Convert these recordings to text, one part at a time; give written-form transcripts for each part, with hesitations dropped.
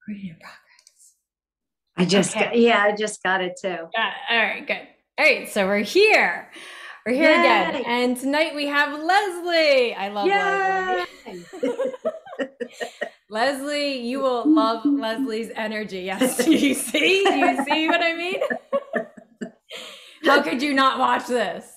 Recording in progress. Yeah, I just got it too. All right, good. All right, so we're here. We're here again. Yay! And tonight we have Leslie. I love Leslie. Yay! Leslie, you will love Leslie's energy. Yes. You see? Do you see what I mean? How could you not watch this?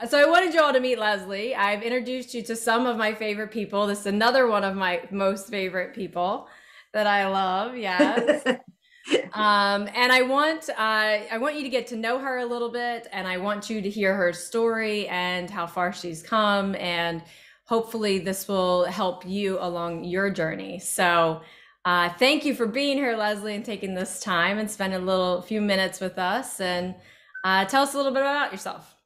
So I wanted you all to meet Leslie. I've introduced you to some of my favorite people. This is another one of my most favorite people that I love. Yes. And I want you to get to know her a little bit, and I want you to hear her story and how far she's come, and hopefully this will help you along your journey. So thank you for being here, Leslie, and taking this time and spending few minutes with us, and tell us a little bit about yourself.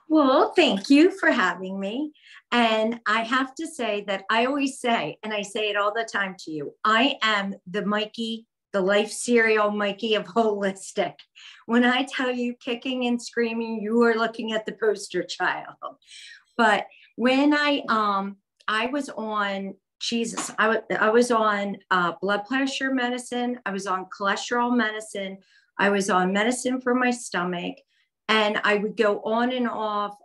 Well, thank you for having me. And I have to say that I always say, and I say it all the time to you, I am the Mikey, the life serial Mikey of holistic. When I tell you kicking and screaming, you are looking at the poster child. But when I was on Jesus, I was on blood pressure medicine. I was on cholesterol medicine. I was on medicine for my stomach, and I would go on and off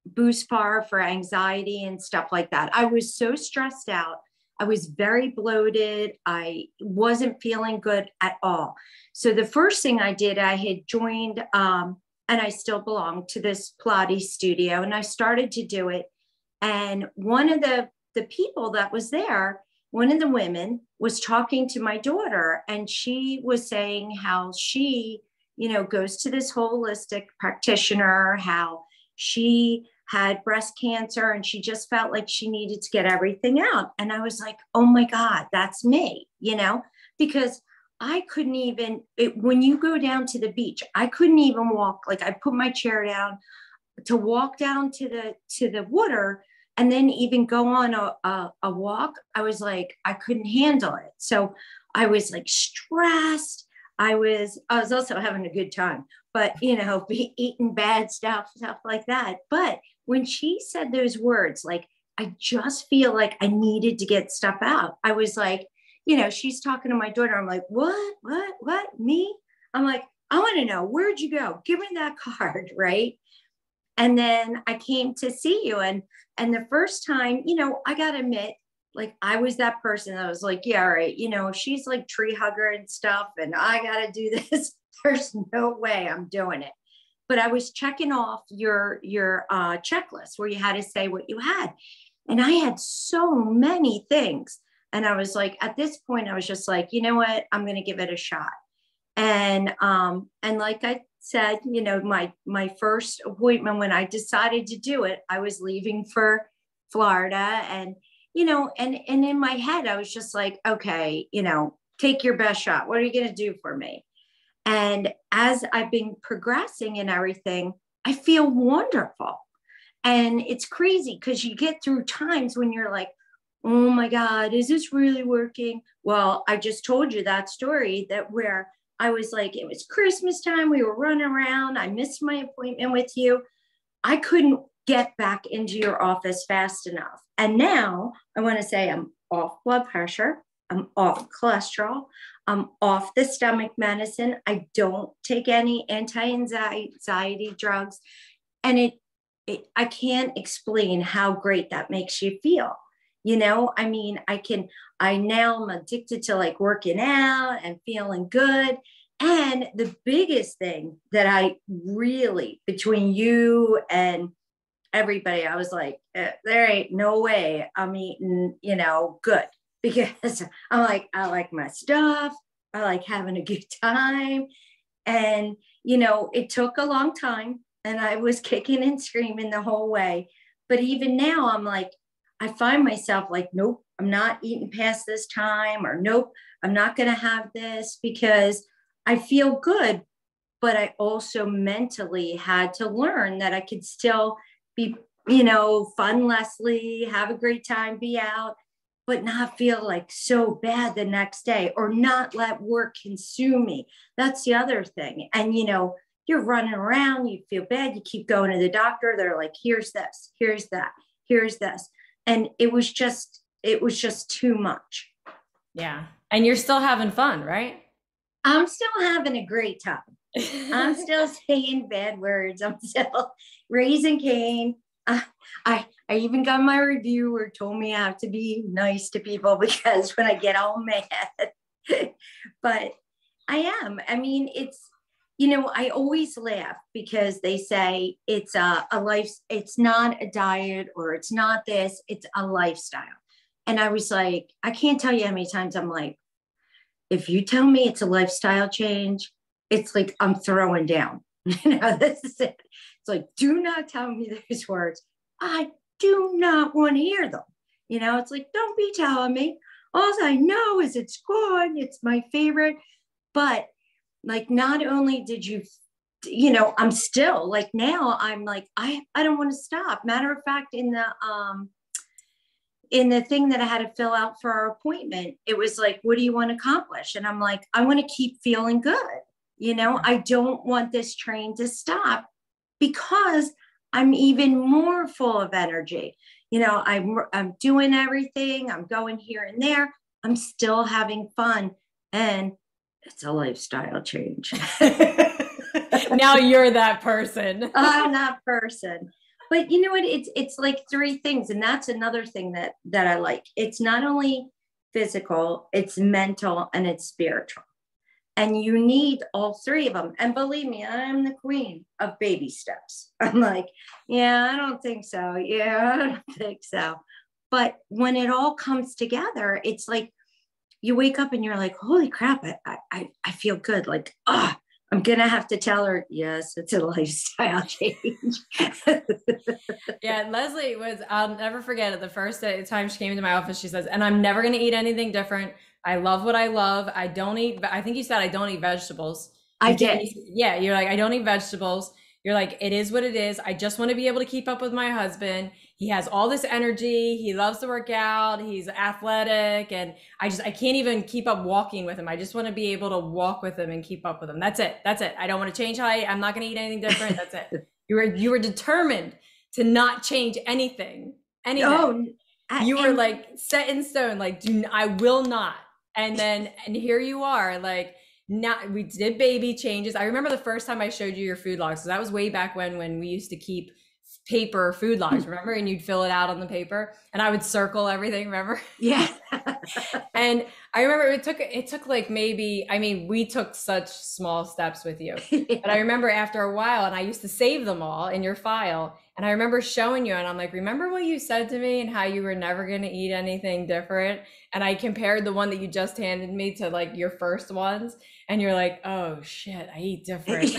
Boost Bar for anxiety and stuff like that. I was so stressed out. I was very bloated. I wasn't feeling good at all. So the first thing I did, I had joined, and I still belong to this Pilates studio, and I started to do it. And one of the people that was there, one of the women was talking to my daughter, and she was saying how she, goes to this holistic practitioner, how she had breast cancer and she just felt like she needed to get everything out. And I was like, oh my God, that's me, because I couldn't even, when you go down to the beach, I couldn't even walk. Like I put my chair down to walk down to the water and then even go on a walk. I was like, I couldn't handle it. So I was like stressed. I was also having a good time, but eating bad stuff like that. But when she said those words, like, I just feel like I needed to get stuff out. I was like, she's talking to my daughter. I'm like, what, me? I'm like, I want to know, where'd you go? Give me that card. Right. And then I came to see you. And the first time, I got to admit, like I was that person that was like, yeah, all right, she's like tree hugger and stuff, and I got to do this. There's no way I'm doing it. But I was checking off your checklist where you had to say what you had. And I had so many things. And I was like, at this point, I was just like, you know what? I'm going to give it a shot. And like I said, my first appointment when I decided to do it, I was leaving for Florida, and and in my head, I was just like, okay, take your best shot. What are you going to do for me? And as I've been progressing and everything, I feel wonderful. And it's crazy because you get through times when you're like, oh my God, is this really working? Well, I just told you that story that where I was like, it was Christmas time. We were running around. I missed my appointment with you. I couldn't get back into your office fast enough. And now I want to say I'm off blood pressure. I'm off cholesterol. I'm off the stomach medicine. I don't take any anti-anxiety drugs. And I can't explain how great that makes you feel. I mean, I now am addicted to like working out and feeling good. And the biggest thing that I really, between you and everybody, I was like, there ain't no way I'm eating, good, because I'm like, I like my stuff. I like having a good time. And, it took a long time, and I was kicking and screaming the whole way. But even now, I'm like, I find myself like, nope, I'm not eating past this time, or nope, I'm not going to have this, because I feel good. But I also mentally had to learn that I could still be, fun, Leslie, have a great time, be out, but not feel like so bad the next day, or not let work consume me. That's the other thing. And, you're running around, you feel bad, you keep going to the doctor. They're like, here's this, here's that, here's this. And it was just it was just too much. Yeah. And you're still having fun, right? I'm still having a great time. I'm still saying bad words. I'm still raising Cain. I even got my reviewer told me I have to be nice to people because when I get all mad, but I am. I mean, it's, I always laugh because they say it's a life, it's not a diet or it's not this, it's a lifestyle. And I was like, I can't tell you how many times I'm like, if you tell me it's a lifestyle change, it's like I'm throwing down. This is it. It's like, do not tell me those words. I do not want to hear them. It's like, don't be telling me. All I know is it's good. It's my favorite. But like, not only did you, I'm still like, now I'm like, I don't want to stop. Matter of fact, in the thing that I had to fill out for our appointment, it was like, what do you want to accomplish? And I'm like, I want to keep feeling good. I don't want this train to stop because I'm even more full of energy. I'm doing everything. I'm going here and there. I'm still having fun. And it's a lifestyle change. Now you're that person. I'm that person. But you know what? It's like three things. And that's another thing that I like. It's not only physical, it's mental, and it's spiritual. And you need all three of them. And believe me, I'm the queen of baby steps. I'm like, yeah, I don't think so. Yeah, I don't think so. But when it all comes together, it's like you wake up and you're like, holy crap, I feel good. Like, I'm going to have to tell her, yes, it's a lifestyle change. Yeah, Leslie I'll never forget it. The first time she came into my office, she says, and I'm never going to eat anything different. I love what I love. I don't eat, I think you said I don't eat vegetables. I did. Yeah, you're like, I don't eat vegetables. You're like, it is what it is. I just want to be able to keep up with my husband. He has all this energy. He loves to work out. He's athletic. And I can't even keep up walking with him. I just want to be able to walk with him and keep up with him. That's it. That's it. I don't want to change height. I'm not going to eat anything different. That's it. You were determined to not change anything. Oh, you were like set in stone. Like, I will not. And here you are, like, now we did baby changes. I remember the first time I showed you your food logs. So that was way back when we used to keep paper food logs, remember? And you'd fill it out on the paper and I would circle everything, remember? Yeah. And I remember it took like we took such small steps with you. But I remember after a while, and I used to save them all in your file. And I remember showing you and I'm like, remember what you said to me and how you were never going to eat anything different? And I compared the one that you just handed me to like your first ones. And you're like, oh shit, I eat different.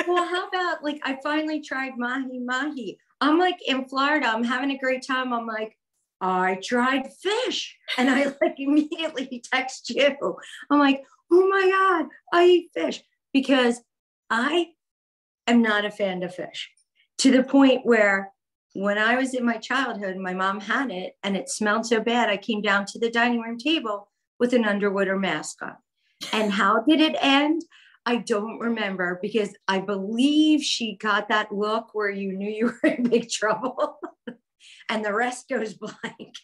Well, how about like, I finally tried mahi. I'm like in Florida, I'm having a great time. I'm like, I tried fish. And I like immediately text you. I'm like, oh my God, I eat fish because I am not a fan of fish, to the point where when I was in my childhood, my mom had it and it smelled so bad. I came down to the dining room table with an underwater mask on. And how did it end? I don't remember because I believe she got that look where you knew you were in big trouble and the rest goes blank.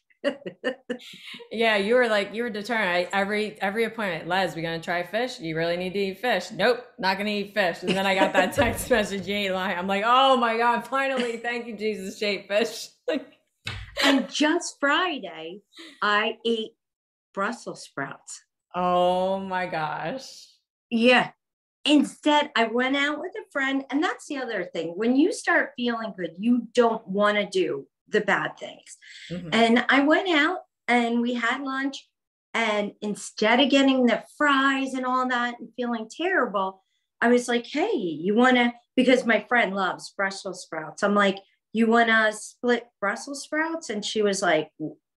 Yeah, you were determined. Every appointment, Les, we gonna try fish? You really need to eat fish? Nope, not gonna eat fish. And then I got that text message, you ain't lying. I'm like, oh my God, finally, thank you, Jesus, she ate fish. And just Friday, I ate Brussels sprouts. Oh my gosh. Yeah. Instead, I went out with a friend. And that's the other thing. When you start feeling good, you don't want to do the bad things. Mm-hmm. And I went out and we had lunch. And instead of getting the fries and all that and feeling terrible, I was like, hey, you want to, because my friend loves Brussels sprouts. I'm like, you want to split Brussels sprouts? And she was like,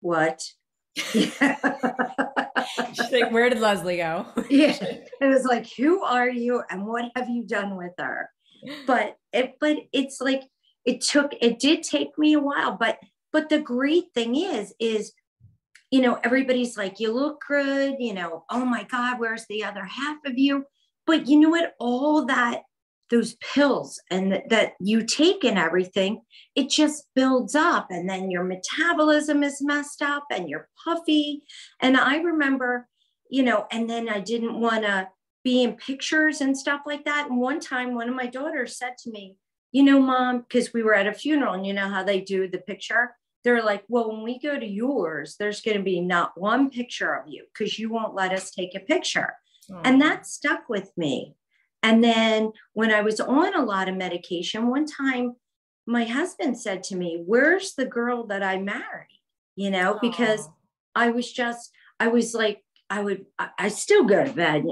what? Yeah. She's like, where did Leslie go? Yeah. It was like, who are you and what have you done with her? But it's like, it did take me a while, but the great thing is, everybody's like, you look good, oh my God, where's the other half of you? But you know what? All that those pills and that you take and everything, it just builds up and then your metabolism is messed up and you're puffy. And I remember, and then I didn't want to be in pictures and stuff like that. And one time, one of my daughters said to me, Mom, because we were at a funeral and you know how they do the picture. They're like, well, when we go to yours, there's going to be not one picture of you because you won't let us take a picture. Oh. And that stuck with me. And then when I was on a lot of medication, one time my husband said to me, where's the girl that I married? Because I was like, I still go to bed,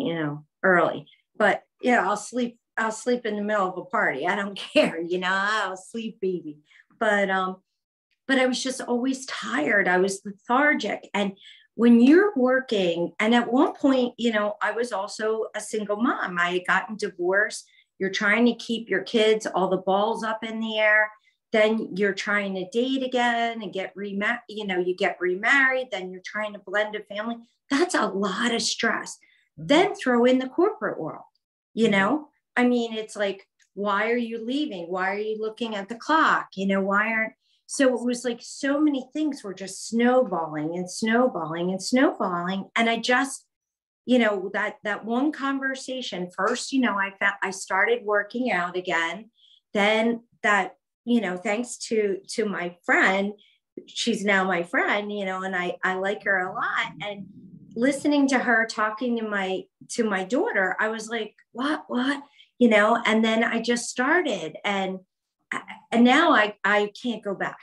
early, but I'll sleep in the middle of a party. I don't care, I'll sleep, baby. But I was just always tired. I was lethargic. And when you're working, and at one point, I was also a single mom. I had gotten divorced. You're trying to keep your kids, all the balls up in the air. Then you're trying to date again and get remarried. You get remarried. Then you're trying to blend a family. That's a lot of stress. Mm-hmm. Then throw in the corporate world. I mean, it's like, why are you leaving? Why are you looking at the clock? So it was like so many things were just snowballing and snowballing and snowballing. And I just, that one conversation first, I started working out again. Then that, thanks to my friend, she's now my friend, and I like her a lot. And listening to her talking to my daughter, I was like, what, and then I just started and now I can't go back.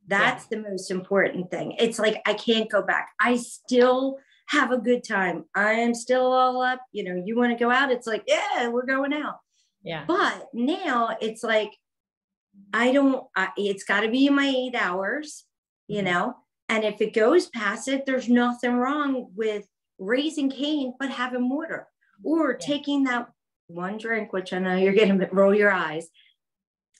That's the most important thing. It's like, I can't go back. I still have a good time. I am still all up. You want to go out? It's like, yeah, we're going out. Yeah. But now it's like, it's got to be my 8 hours, and if it goes past it, there's nothing wrong with raising Cain, but having water or taking that one drink, which I know you're going to roll your eyes,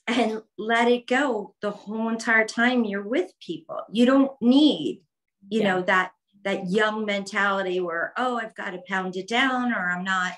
and let it go the whole entire time you're with people. You don't need, that young mentality where, oh, I've got to pound it down, or I'm not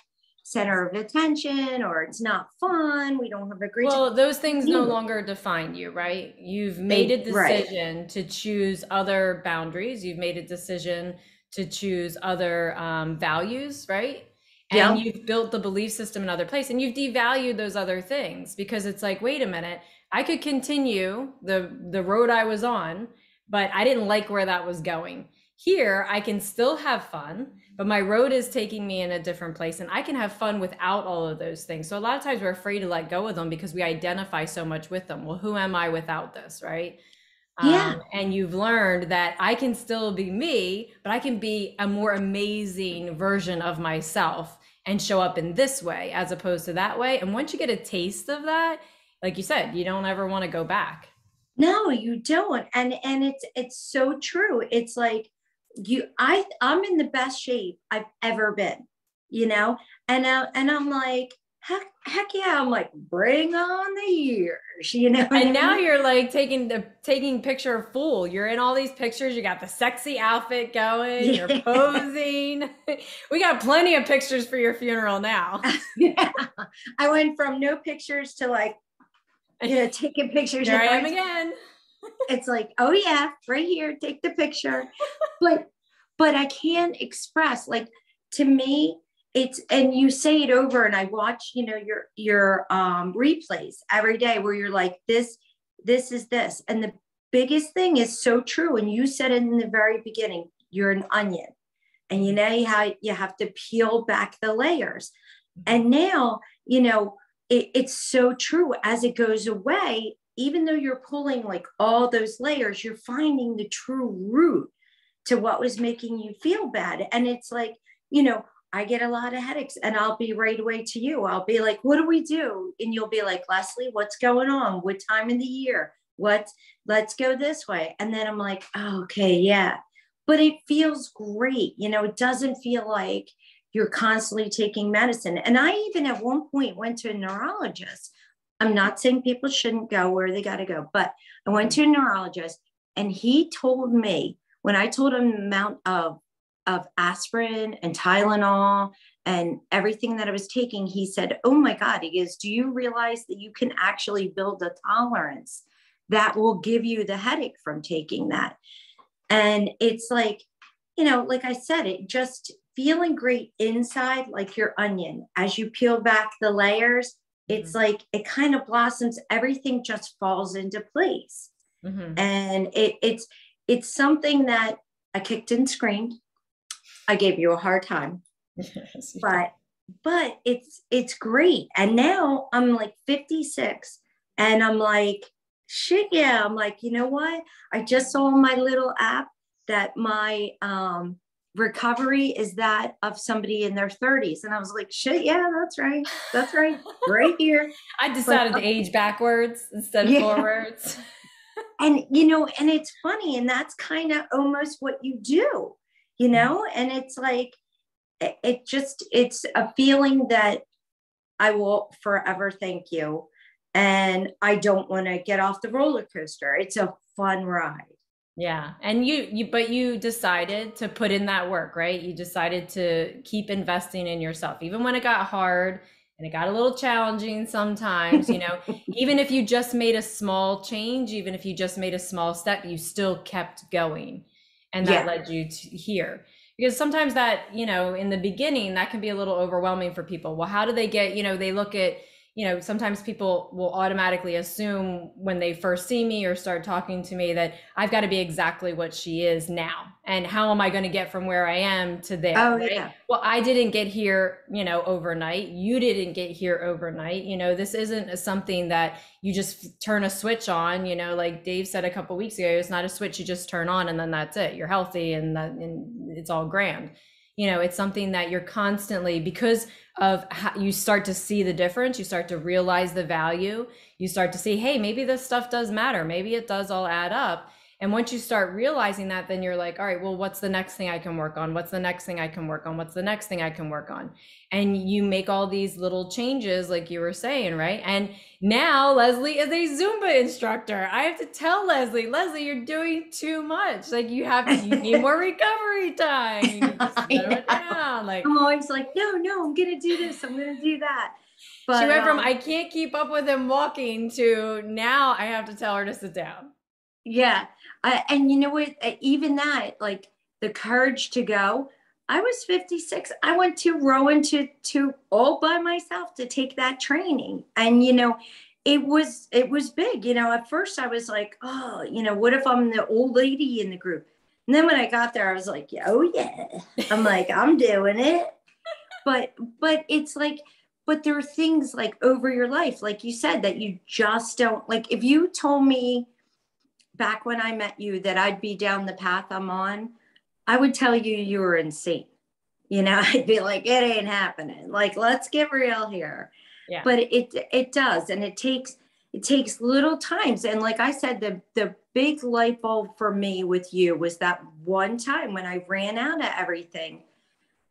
center of attention, or it's not fun. We don't have a great time. Those things no longer define you, right? You've made a decision to choose other boundaries. You've made a decision to choose other values, right? And you've built the belief system in other place, and you've devalued those other things because it's like, wait a minute, I could continue the road I was on, but I didn't like where that was going. Here, I can still have fun, but my road is taking me in a different place, and I can have fun without all of those things. So a lot of times we're afraid to let go of them because we identify so much with them. Well, who am I without this, right? And you've learned that I can still be me, but I can be a more amazing version of myself and show up in this way as opposed to that way. And once you get a taste of that, like you said, you don't ever want to go back. No, you don't. And it's so true. It's like I'm in the best shape I've ever been, and I'm like, heck yeah. I'm like, bring on the years, And now you're like taking picture full. You're in all these pictures. You got the sexy outfit going. Yeah. You're posing. We got plenty of pictures for your funeral now. Yeah. I went from no pictures to like, taking pictures. Here I am again. It's like, oh yeah, right here, take the picture. But I can't express, like, to me, it's, and you say it over, and I watch, your replays every day where you're like, this is this. And the biggest thing is so true. And you said it in the very beginning, you're an onion, and how you have to peel back the layers. And now, it's so true. As it goes away, even though you're pulling like all those layers, you're finding the true root to what was making you feel bad. And it's like, I get a lot of headaches, and I'll be right away to you. I'll be like, what do we do? And you'll be like, Leslie, what's going on? What time of the year? Let's go this way. And then I'm like, oh, okay, yeah. But it feels great. It doesn't feel like you're constantly taking medicine. And I even at one point went to a neurologist. I'm not saying people shouldn't go where they got to go, but I went to a neurologist, and he told me, when I told him the amount of aspirin and Tylenol and everything that I was taking, he said, oh my God, he goes, do you realize that you can actually build a tolerance that will give you the headache from taking that? And it's like, you know, like I said, it just feeling great inside, like your onion. As you peel back the layers, it's like it kind of blossoms, everything just falls into place. And it's something that I kicked and screamed. I gave you a hard time. Yes, but it's great. And now I'm like 56 and I'm like, shit, yeah. I'm like, you know what? I just saw on my little app that my recovery is that of somebody in their 30s. And I was like, shit, yeah, that's right. That's right. Right here. I decided to age backwards instead of forwards. And, you know, and it's funny. And that's kind of almost what you do, you know? And it's like, it's a feeling that I will forever thank you. And I don't want to get off the roller coaster. It's a fun ride. Yeah. And but you decided to put in that work, right? You decided to keep investing in yourself, even when it got hard and it got a little challenging sometimes, you know, even if you just made a small change, even if you just made a small step, you still kept going. And that led you to here. Because sometimes that, you know, in the beginning, that can be a little overwhelming for people. Well, how do they get, you know, they look at, you know, sometimes people will automatically assume when they first see me or start talking to me that I've got to be exactly what she is now. And how am I going to get from where I am to there? Oh, right? yeah. Well, I didn't get here, you know, overnight. You didn't get here overnight. You know, this isn't something that you just turn a switch on, you know, like Dave said a couple of weeks ago, it's not a switch you just turn on and then that's it. You're healthy and it's all grand. You know, it's something that you're constantly, because of how you start to see the difference, you start to realize the value, you start to see, hey, maybe this stuff does matter. Maybe it does all add up. And once you start realizing that, then you're like, all right, well, what's the next thing I can work on? What's the next thing I can work on? What's the next thing I can work on? And you make all these little changes, like you were saying, right? And now Leslie is a Zumba instructor. I have to tell Leslie, you're doing too much. Like you need more recovery time. You need to slow it down. Like I'm always like, no, I'm gonna do this. I'm gonna do that. But she went from I can't keep up with him walking to now I have to tell her to sit down. Yeah. And you know what, even that, like the courage to go, I was 56. I went to Rowan to all by myself to take that training. And, you know, it was big. You know, at first I was like, oh, you know, what if I'm the old lady in the group? And then when I got there, I was like, oh yeah, I'm like, I'm doing it. But it's like, but there are things like over your life, like you said, that you just don't like. If you told me back when I met you that I'd be down the path I'm on, I would tell you you were insane. You know, I'd be like, it ain't happening. Like, let's get real here. Yeah. But it does. And it takes little times. And like I said, the big light bulb for me with you was that one time when I ran out of everything.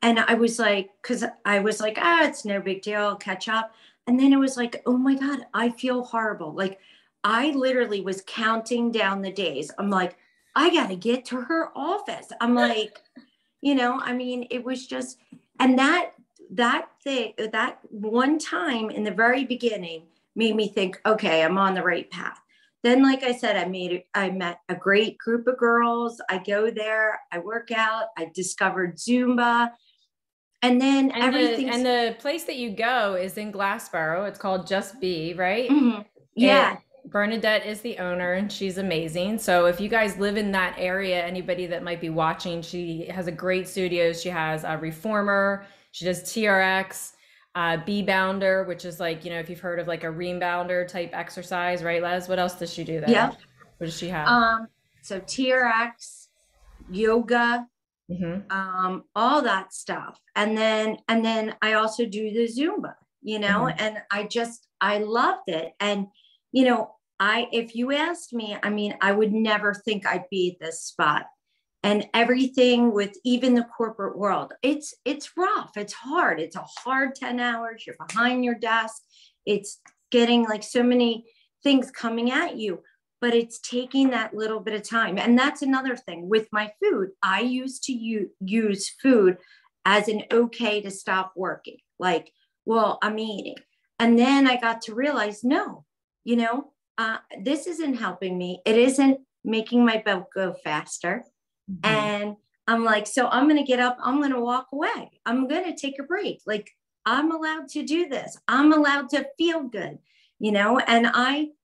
And I was like, because I was like, it's no big deal, I'll catch up. And then it was like, oh my God, I feel horrible. Like I literally was counting down the days. I'm like, I got to get to her office. I'm like, you know, I mean, it was just, and that one time in the very beginning made me think, okay, I'm on the right path. Then, like I said, I met a great group of girls. I go there, I work out, I discovered Zumba. And then everything. And the place that you go is in Glassboro. It's called Just Be, right? Mm-hmm. Yeah. Bernadette is the owner and she's amazing. So if you guys live in that area, anybody that might be watching, she has a great studio. She has a reformer. She does TRX, B-bounder, which is like, you know, if you've heard of like a rebounder type exercise, right, Les? What else does she do there? Yeah. What does she have? So TRX, yoga, all that stuff. And then I also do the Zumba, you know, and I loved it. And, you know, if you asked me, I mean, I would never think I'd be at this spot. And everything with even the corporate world, it's rough. It's hard. It's a hard 10 hours. You're behind your desk. It's getting like so many things coming at you, but it's taking that little bit of time. And that's another thing with my food. I used to use food as an okay to stop working. Like, well, I'm eating. And then I got to realize, no, you know, this isn't helping me. It isn't making my belt go faster. Mhm. And I'm like, so I'm going to get up. I'm going to walk away. I'm going to take a break. Like, I'm allowed to do this. I'm allowed to feel good, you know, and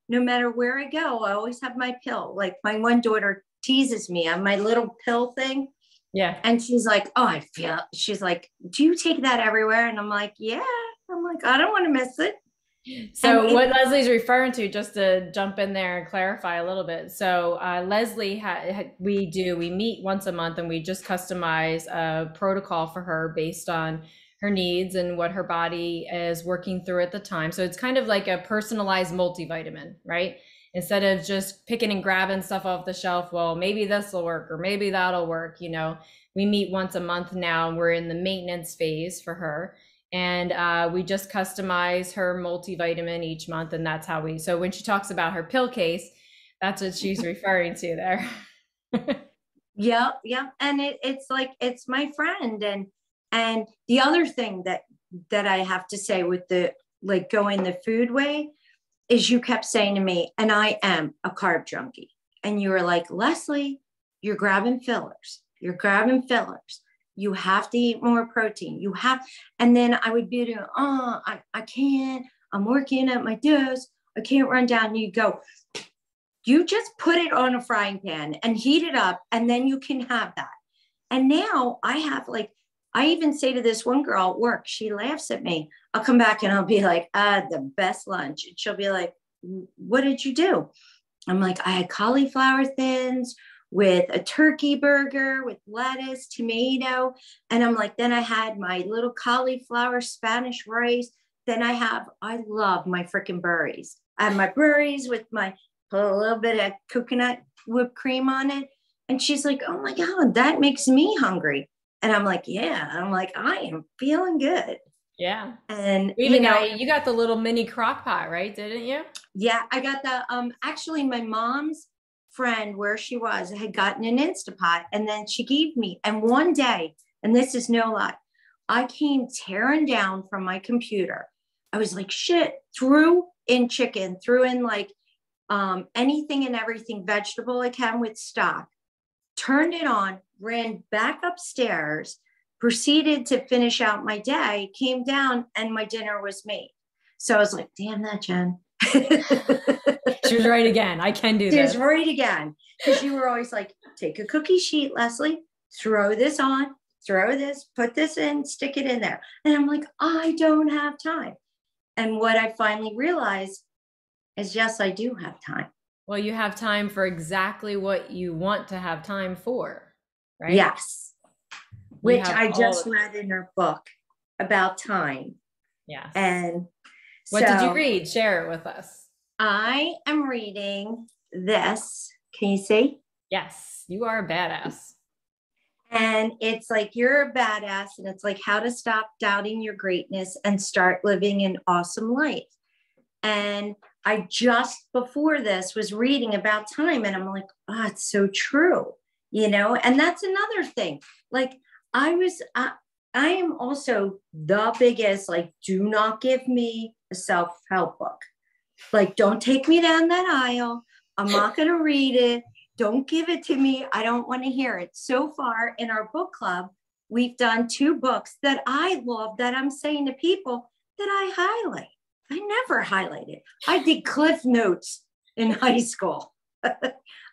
no matter where I go, I always have my pill. Like my one daughter teases me on my little pill thing. Yeah. And she's like, oh, she's like, do you take that everywhere? And I'm like, yeah. I'm like, I don't want to miss it. So what Leslie's referring to, just to jump in there and clarify a little bit. So Leslie, we meet once a month, and we just customize a protocol for her based on her needs and what her body is working through at the time. So it's kind of like a personalized multivitamin, right? Instead of just picking and grabbing stuff off the shelf, well, maybe this will work or maybe that'll work. You know, we meet once a month now, and we're in the maintenance phase for her. And we just customize her multivitamin each month. And that's how so when she talks about her pill case, that's what she's referring to there. Yeah. And it's like, it's my friend. And the other thing that I have to say with the, like, going the food way is, you kept saying to me, and I am a carb junkie. And you were like, Leslie, you're grabbing fillers. You're grabbing fillers. You have to eat more protein. You have, and then I would be doing, oh, I can't, I'm working at my desk. I can't run down. You go, you just put it on a frying pan and heat it up, and then you can have that. And now I have, like, I even say to this one girl at work, she laughs at me. I'll come back and I'll be like, the best lunch. And she'll be like, what did you do? I'm like, I had cauliflower thins with a turkey burger with lettuce, tomato. And I'm like, then I had my little cauliflower Spanish rice. Then I love my freaking berries. I have my berries with put a little bit of coconut whipped cream on it. And she's like, oh my God, that makes me hungry. And I'm like, yeah. I'm like, I am feeling good. Yeah. And you got the little mini crock pot, right? Didn't you? Yeah, I got actually my mom's friend, where she was, had gotten an Instapot, and then she gave me, and one day, and this is no lie, I came tearing down from my computer. I was like, shit, threw in chicken, threw in like anything and everything vegetable I can with stock, turned it on, ran back upstairs, proceeded to finish out my day, came down, and my dinner was made. So I was like, damn that, Jen. She was right again. I can do this. She was right again. Because you were always like, take a cookie sheet, Leslie, throw this on, throw this, put this in, stick it in there. And I'm like, I don't have time. And what I finally realized is, yes, I do have time. Well, you have time for exactly what you want to have time for, right? Yes. Which I just read in her book about time. Yes. And what did you read? Share it with us. I am reading this. Can you see? Yes, you are a badass. And it's like, you're a badass, and it's like how to stop doubting your greatness and start living an awesome life. And I just before this was reading about time, and I'm like, oh, it's so true, you know? And that's another thing. Like I am also the biggest, like, do not give me a self-help book. Like, don't take me down that aisle. I'm not going to read it. Don't give it to me. I don't want to hear it. So far in our book club, we've done 2 books that I love, that I'm saying to people that I highlight. I never highlighted. I did Cliff Notes in high school.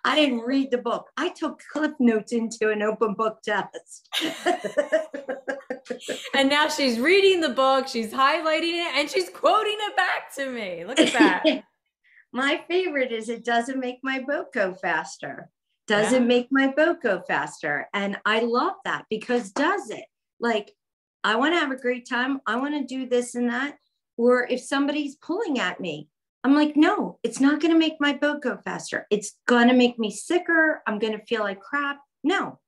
I didn't read the book. I took Cliff Notes into an open book test. And now she's reading the book, she's highlighting it, and she's quoting it back to me. Look at that. My favorite is, it doesn't make my boat go faster. Doesn't make my boat go faster. And I love that, because does it? Like, I want to have a great time. I want to do this and that. Or if somebody's pulling at me, I'm like, no, it's not going to make my boat go faster. It's going to make me sicker. I'm going to feel like crap. No.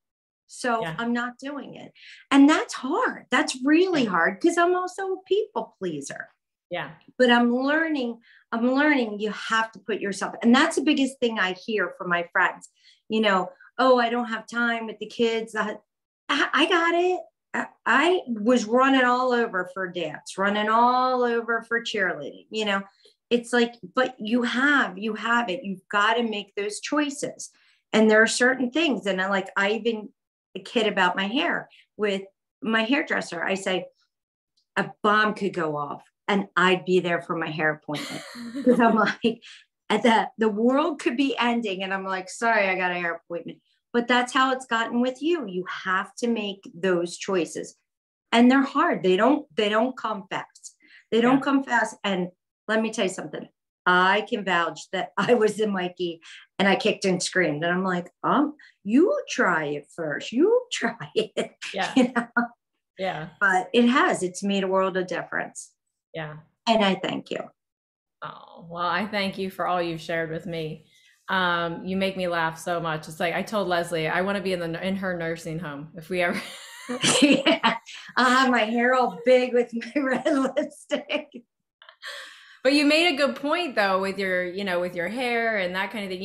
So I'm not doing it. And that's hard. That's really hard, because I'm also a people pleaser. Yeah. But I'm learning you have to put yourself, and that's the biggest thing I hear from my friends, you know, oh, I don't have time with the kids. I got it. I was running all over for dance, running all over for cheerleading, you know. It's like, but you have it. You've got to make those choices. And there are certain things. And I even kid about my hair with my hairdresser. I say, a bomb could go off and I'd be there for my hair appointment. Because I'm like, the world could be ending. And I'm like, sorry, I got a hair appointment. But that's how it's gotten with you. You have to make those choices. And they're hard. They don't come fast. They don't come fast. And let me tell you something. I can vouch that I was in Mikey and I kicked and screamed. And I'm like, you try it first. You try it. Yeah. You know? Yeah. But it's made a world of difference. Yeah. And I thank you. Oh, well, I thank you for all you've shared with me. You make me laugh so much. It's like I told Leslie, I want to be in her nursing home if we ever. Yeah. I'll have my hair all big with my red lipstick. But you made a good point though with your, with your hair and that kind of thing.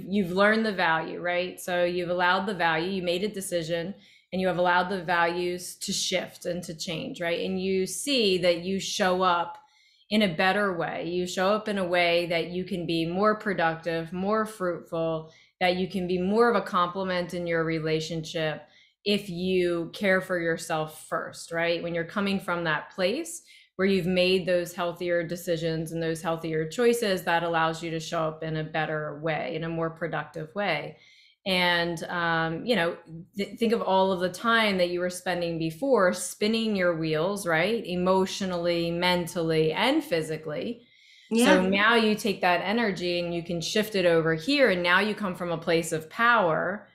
You've learned the value, right? So you've allowed the value, you made a decision and you have allowed the values to shift and to change, right? And you see that you show up in a better way. You show up in a way that you can be more productive, more fruitful, that you can be more of a complement in your relationship if you care for yourself first, right? When you're coming from that place where you've made those healthier decisions and those healthier choices, that allows you to show up in a better way, in a more productive way. And, think of all of the time that you were spending before spinning your wheels, right? Emotionally, mentally, and physically. Yeah. So now you take that energy and you can shift it over here. And now you come from a place of power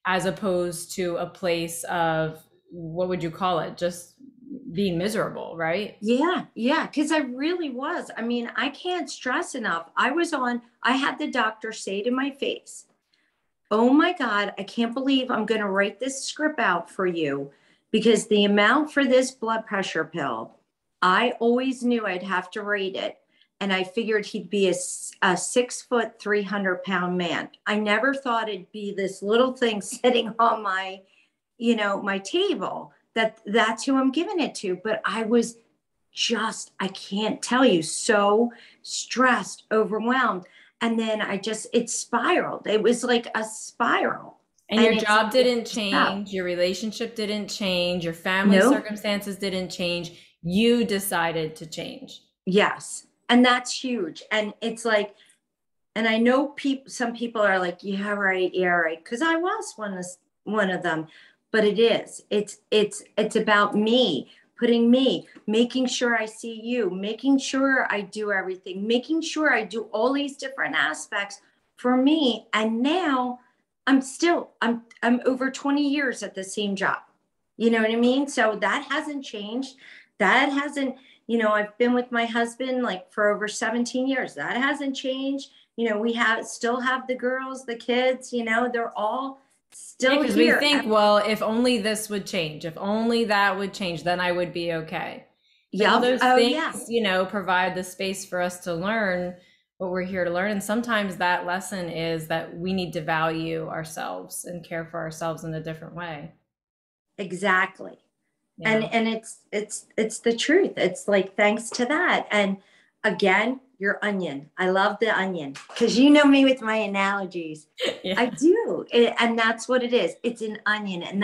as opposed to a place of, what would you call it? Just being miserable, right? Yeah. Because I really was. I mean, I can't stress enough. I had the doctor say to my face, oh my God, I can't believe I'm going to write this script out for you because the amount for this blood pressure pill, I always knew I'd have to rate it. And I figured he'd be a 6 foot, 300-pound man. I never thought it'd be this little thing sitting on my, my table. That's who I'm giving it to. But I was I can't tell you, so stressed, overwhelmed. And then it spiraled. It was like a spiral. And your job didn't change. Your relationship didn't change. Your family circumstances didn't change. You decided to change. Yes. And that's huge. And it's like, and I know some people are like, yeah, right. Cause I was one of them, but it's about me, making sure I see you, making sure I do everything, making sure I do all these different aspects for me. And now I'm over 20 years at the same job. You know what I mean? So that hasn't changed. That hasn't, I've been with my husband like for over 17 years. That hasn't changed. We still have the girls, the kids, they're all still because here. We think, well, if only this would change, if only that would change, then I would be okay. Yeah, those things, provide the space for us to learn what we're here to learn. And sometimes that lesson is that we need to value ourselves and care for ourselves in a different way. Exactly. Yeah. And it's the truth. It's like, thanks to that. And again, your onion. I love the onion because you know me with my analogies. Yeah. I do. And that's what it is. It's an onion. And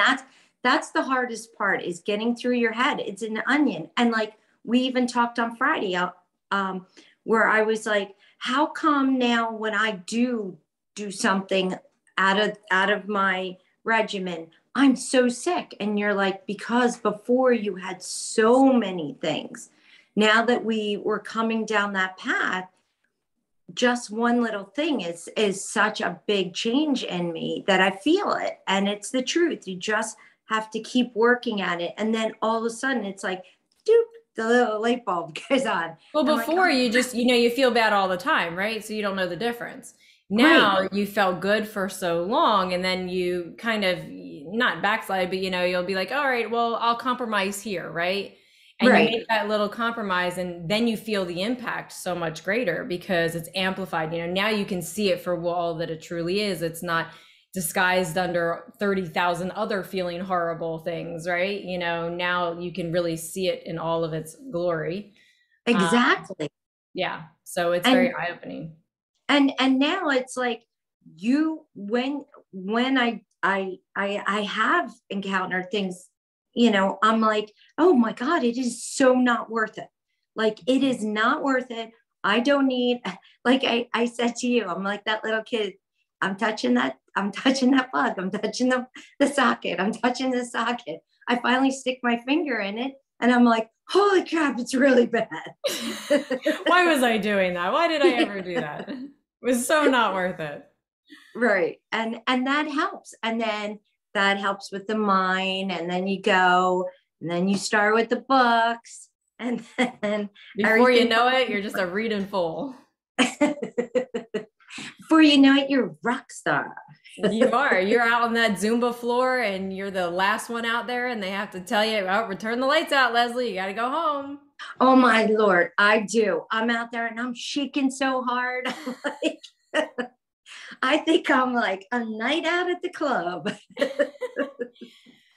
that's the hardest part is getting through your head. It's an onion. And like we even talked on Friday where I was like, how come now when I do something out of my regimen, I'm so sick? And you're like, because before you had so many things. Now that we were coming down that path, just one little thing is such a big change in me that I feel it. And it's the truth. You just have to keep working at it. And then all of a sudden it's like, doop, the little light bulb goes on. Well, before you just, you feel bad all the time, right? So you don't know the difference. Now you felt good for so long and then you kind of not backslide, but you'll be like, all right, well, I'll compromise here, right? And you make that little compromise and then you feel the impact so much greater because it's amplified. Now you can see it for all that it truly is. It's not, disguised under 30,000 other feeling horrible things, right? You know, now you can really see it in all of its glory. Exactly. Yeah. So it's very And eye-opening. and now it's like you when I have encountered things, you know, I'm like, oh my God, it is so not worth it. Like it is not worth it. I don't need, like I said to you, I'm like that little kid. I'm touching that plug. I'm touching the socket. I'm touching the socket. I finally stick my finger in it and I'm like, holy crap, it's really bad. Why was I doing that? Why did I ever do that? It was so not worth it. Right. And that helps. And then that helps with the mind. And then you go, and then you start with the books. And then Before you everything know it, you're just a reading fool. before you know it, you're a rock star. You are. You're out on that Zumba floor and you're the last one out there and they have to tell you, oh, return the lights out, Leslie. You got to go home. Oh my Lord, I do. I'm out there and I'm shaking so hard. Like, I think I'm like a night out at the club.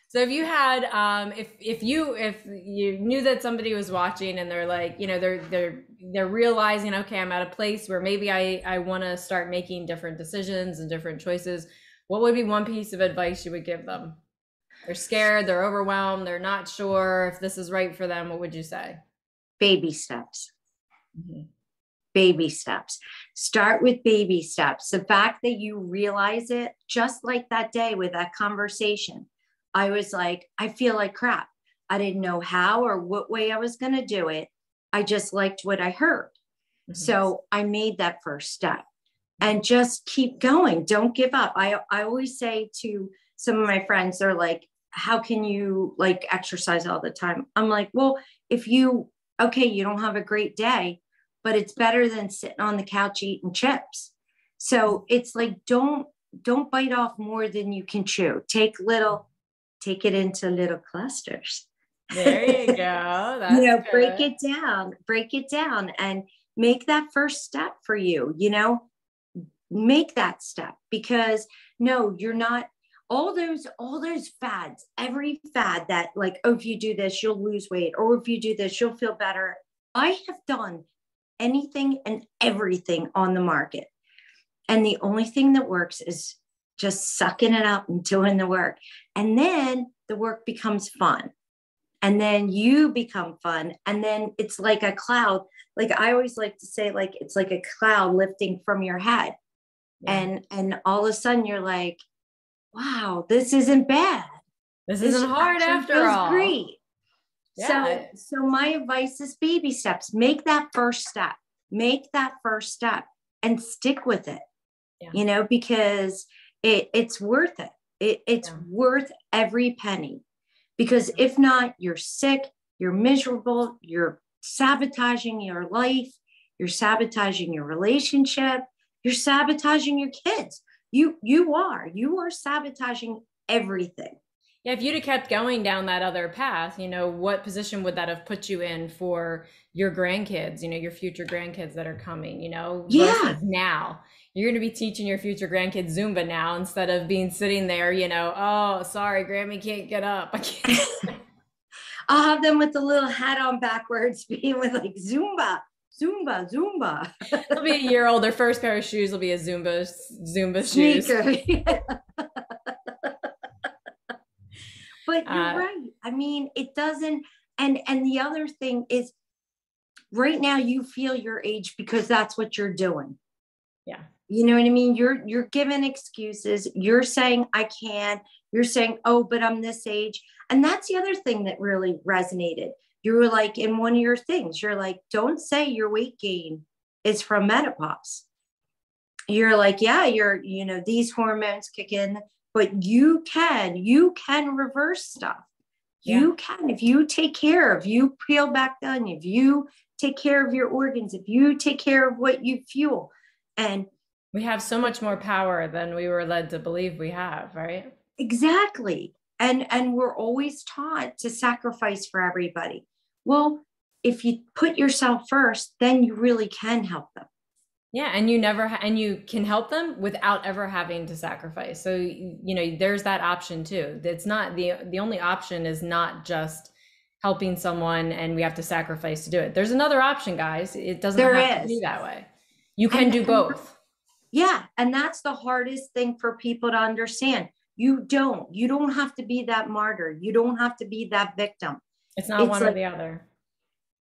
So if you had, if you knew that somebody was watching and they're like, you know, they're realizing, okay, I'm at a place where maybe I want to start making different decisions and different choices. What would be one piece of advice you would give them? They're scared, they're overwhelmed, they're not sure if this is right for them. What would you say? Baby steps. Mm-hmm. Baby steps. Start with baby steps. The fact that you realize it, just like that day with that conversation, I was like, I feel like crap. I didn't know how or what way I was going to do it. I just liked what I heard. Mm-hmm. So I made that first step and just keep going. Don't give up. I always say to some of my friends, they're like, how can you like exercise all the time? I'm like, well, if you, okay, you don't have a great day, but it's better than sitting on the couch eating chips. So it's like, don't bite off more than you can chew. Take it into little clusters. There you go. That's you know, good. break it down and make that first step for you, you know, make that step because no, you're not all those fads, every fad that like, oh, if you do this, you'll lose weight, or if you do this, you'll feel better. I have done anything and everything on the market. And the only thing that works is just sucking it up and doing the work. And then the work becomes fun. And then you become fun. And then it's like a cloud. Like I always like to say, like, it's like a cloud lifting from your head. Yeah. And all of a sudden you're like, wow, this isn't bad. This isn't hard after all. Great. Yeah. So my advice is baby steps. Make that first step. Make that first step and stick with it. Yeah. You know, because it's worth it. It's worth every penny. Because if not, you're sick, you're miserable, you're sabotaging your life, you're sabotaging your relationship, you're sabotaging your kids. You are sabotaging everything. Yeah, if you'd have kept going down that other path, you know, what position would that have put you in for your grandkids, you know, your future grandkids that are coming, you know? Yeah. Now you're going to be teaching your future grandkids Zumba now instead of being sitting there, you know, oh, sorry, Grammy can't get up. I can't. I'll have them with the little hat on backwards, being with like Zumba. They'll be a year old. Their first pair of shoes will be a Zumba shoes. Yeah. But you're right. I mean, it doesn't. And the other thing is, right now you feel your age because that's what you're doing. Yeah. You know what I mean? You're giving excuses. You're saying I can't. You're saying, oh, but I'm this age. And that's the other thing that really resonated. You were like, in one of your things, you're like, don't say your weight gain is from menopause. You're like, yeah, you know, these hormones kick in, but you can reverse stuff. Yeah. You can, if you take care of, you peel back the onion, if you take care of your organs, if you take care of what you fuel. And we have so much more power than we were led to believe we have, right? Exactly. And we're always taught to sacrifice for everybody. Well, if you put yourself first, then you really can help them. Yeah, and and you can help them without ever having to sacrifice. So, there's that option too. It's not the only option is not just helping someone and we have to sacrifice to do it. There's another option, guys. It doesn't There have to be is. that way. You can do both. Yeah, and that's the hardest thing for people to understand. You don't have to be that martyr. You don't have to be that victim. It's not It's one or like, the other.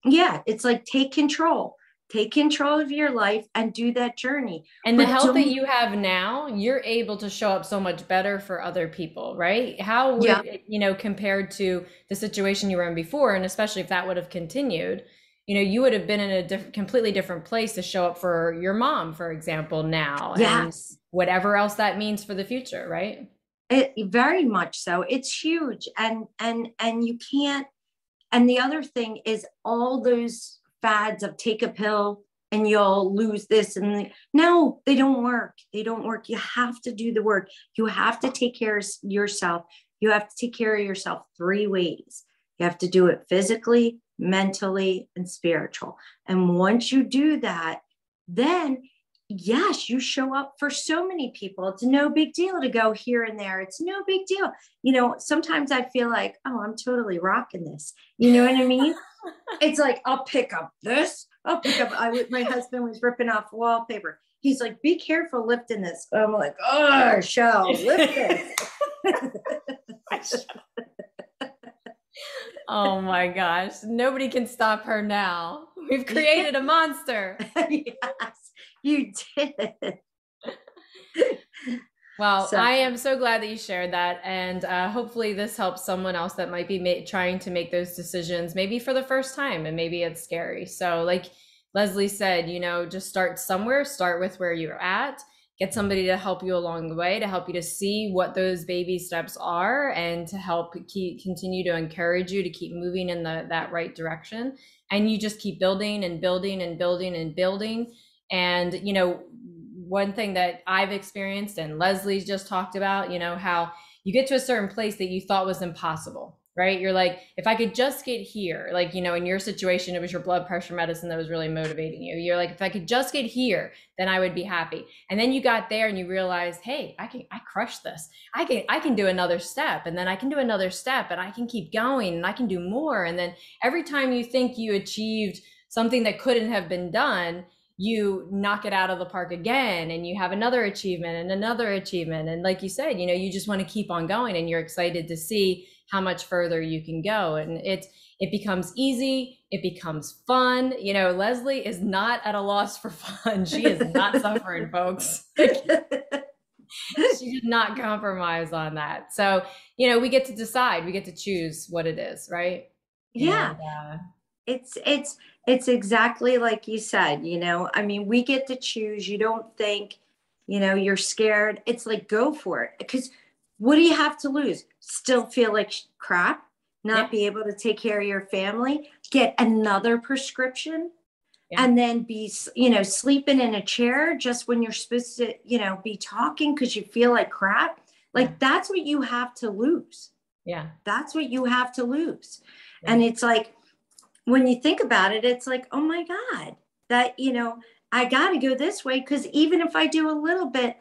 yeah, it's like take control. Take control of your life and do that journey. And the But health that don't, you have now, you're able to show up so much better for other people, right? How would, yeah, compared to the situation you were in before, and especially if that would have continued, you would have been in a completely different place to show up for your mom, for example, now, and yes. whatever else that means for the future, right? It very much so. It's huge. And you can't, and the other thing is all those fads of take a pill and you'll lose this no, they don't work. They don't work. You have to do the work. You have to take care of yourself. You have to take care of yourself 3 ways. You have to do it physically, mentally, and spiritual. And once you do that, then yes, you show up for so many people. It's no big deal to go here and there. It's no big deal. Sometimes I feel like, oh, I'm totally rocking this. You know what I mean? It's like, I'll pick up this. My husband was ripping off wallpaper. He's like, be careful lifting this. I'm like, oh, shall lift this. Oh my gosh. Nobody can stop her now. We've created a monster. Yes, you did. Well, I am so glad that you shared that. And hopefully this helps someone else that might be trying to make those decisions, maybe for the first time, and maybe it's scary. So like Leslie said, just start somewhere, start with where you're at, get somebody to help you along the way, to help you to see what those baby steps are, and to help continue to encourage you to keep moving in that right direction. And you just keep building and building and building and building. And, one thing that I've experienced and Leslie's just talked about, how you get to a certain place that you thought was impossible, right? You're like, if I could just get here, like, in your situation, it was your blood pressure medicine that was really motivating you. You're like, if I could just get here, then I would be happy. And then you got there and you realized, hey, I crushed this. I can do another step, and then I can do another step, and I can keep going, and I can do more. And then every time you think you achieved something that couldn't have been done, you knock it out of the park again, and you have another achievement and another achievement. And like you said, you just want to keep on going, and you're excited to see how much further you can go. And it becomes easy. It becomes fun. Leslie is not at a loss for fun. She is not suffering, folks. She did not compromise on that. So, we get to decide, we get to choose what it is, right? Yeah. And, it's exactly like you said, I mean, we get to choose. You don't think, you're scared. It's like, go for it. Because what do you have to lose? Still feel like crap, not be able to take care of your family, get another prescription, and then be, sleeping in a chair just when you're supposed to, be talking because you feel like crap. Like, that's what you have to lose. Yeah. That's what you have to lose. Yeah. And it's like, when you think about it, it's like, oh my God, that, I got to go this way, because even if I do a little bit,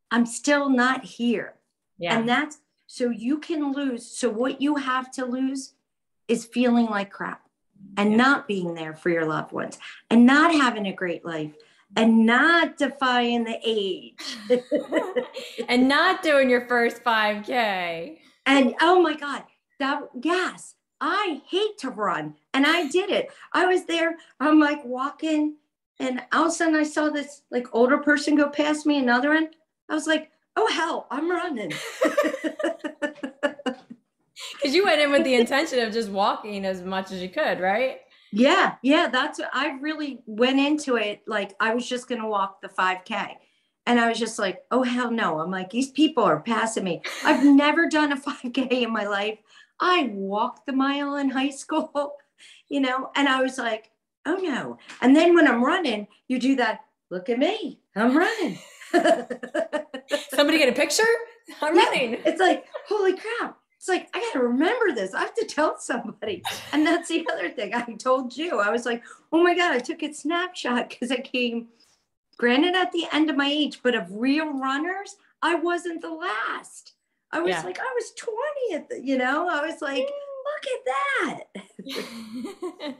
I'm still not here. Yeah. And that's, so you can lose. So what you have to lose is feeling like crap, and not being there for your loved ones, and not having a great life, and not defying the age. And not doing your first 5K. And oh my God, yes. I hate to run, and I did it. I was there. I'm like walking, and all of a sudden I saw this like older person go past me, another one. I was like, oh hell, I'm running. Because you went in with the intention of just walking as much as you could, right? Yeah. That's what I really went into it. Like, I was just going to walk the 5K. And I was just like, oh hell no. I'm like, these people are passing me. I've never done a 5K in my life. I walked the mile in high school, and I was like, oh no. And then when I'm running, you do that. Look at me. I'm running. Somebody get a picture? I'm running. It's like, holy crap. It's like, I got to remember this. I have to tell somebody. And that's the other thing I told you. I was like, oh my God, I took a snapshot because I came Granted, at the end of my age, but of real runners, I wasn't the last. I was Yeah. like, I was 20th, I was like, look at that.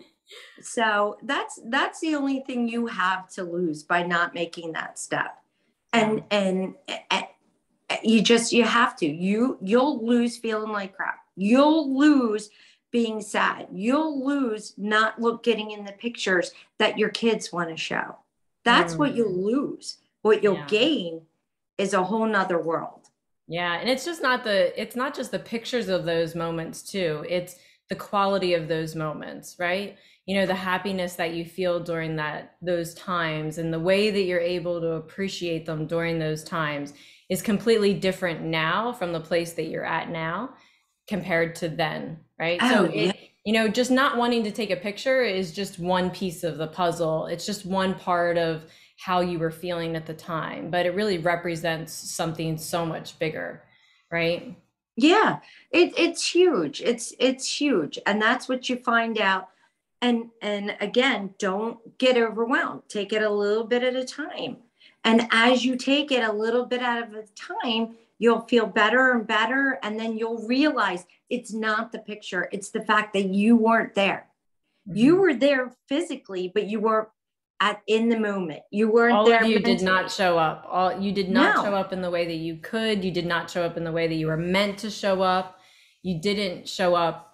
So that's the only thing you have to lose by not making that step. Yeah. And you have to. You'll lose feeling like crap. You'll lose being sad. You'll lose not getting in the pictures that your kids want to show. That's what you'll Mm. lose. What you'll Yeah. gain is a whole nother world. Yeah, and it's not just the pictures of those moments too. It's the quality of those moments, right? You know, the happiness that you feel during those times and the way that you're able to appreciate them during those times is completely different now from the place that you're at now compared to then, right? So Oh, yeah. just not wanting to take a picture is just one piece of the puzzle. It's just one part of how you were feeling at the time, but it really represents something so much bigger, right? Yeah. It's huge. It's huge. And that's what you find out. And again, don't get overwhelmed. Take it a little bit at a time. And as you take it a little bit at a time, you'll feel better and better. And then you'll realize it's not the picture, it's the fact that you weren't there. You Mhm. were there physically, but you weren't in the moment. You weren't All there of you did mentally. not show up. You did not show No. up in the way that you could. You did not show up in the way that you were meant to show up. You didn't show up,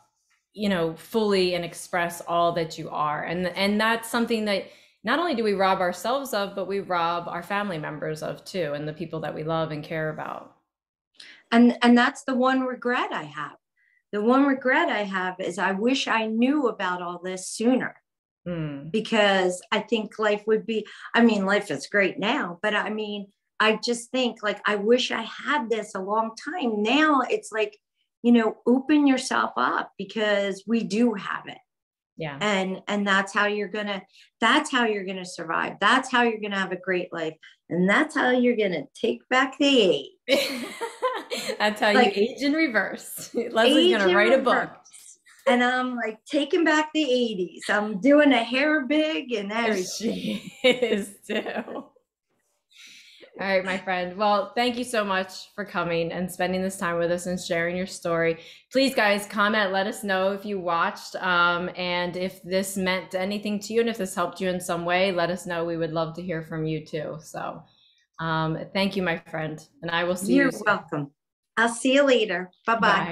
fully and express all that you are. And that's something that not only do we rob ourselves of, but we rob our family members of too, and the people that we love and care about. And that's the one regret I have. The one regret I have is I wish I knew about all this sooner. Mm. Because I think life would be, life is great now, but I just think like, I wish I had this a long time. Now it's like, open yourself up because we do have it. Yeah. And that's how you're going to survive. That's how you're going to have a great life. And that's how you're going to take back the age. That's how Like, you age in reverse. Leslie's going to write a book. And I'm like taking back the 80s. I'm doing a hair big and everything. She is too. All right, my friend. Well, thank you so much for coming and spending this time with us and sharing your story. Please, guys, comment. Let us know if you watched and if this meant anything to you and if this helped you in some way. Let us know. We would love to hear from you too. So thank you, my friend. And I will see you soon. You're welcome. I'll see you later. Bye-bye. Bye.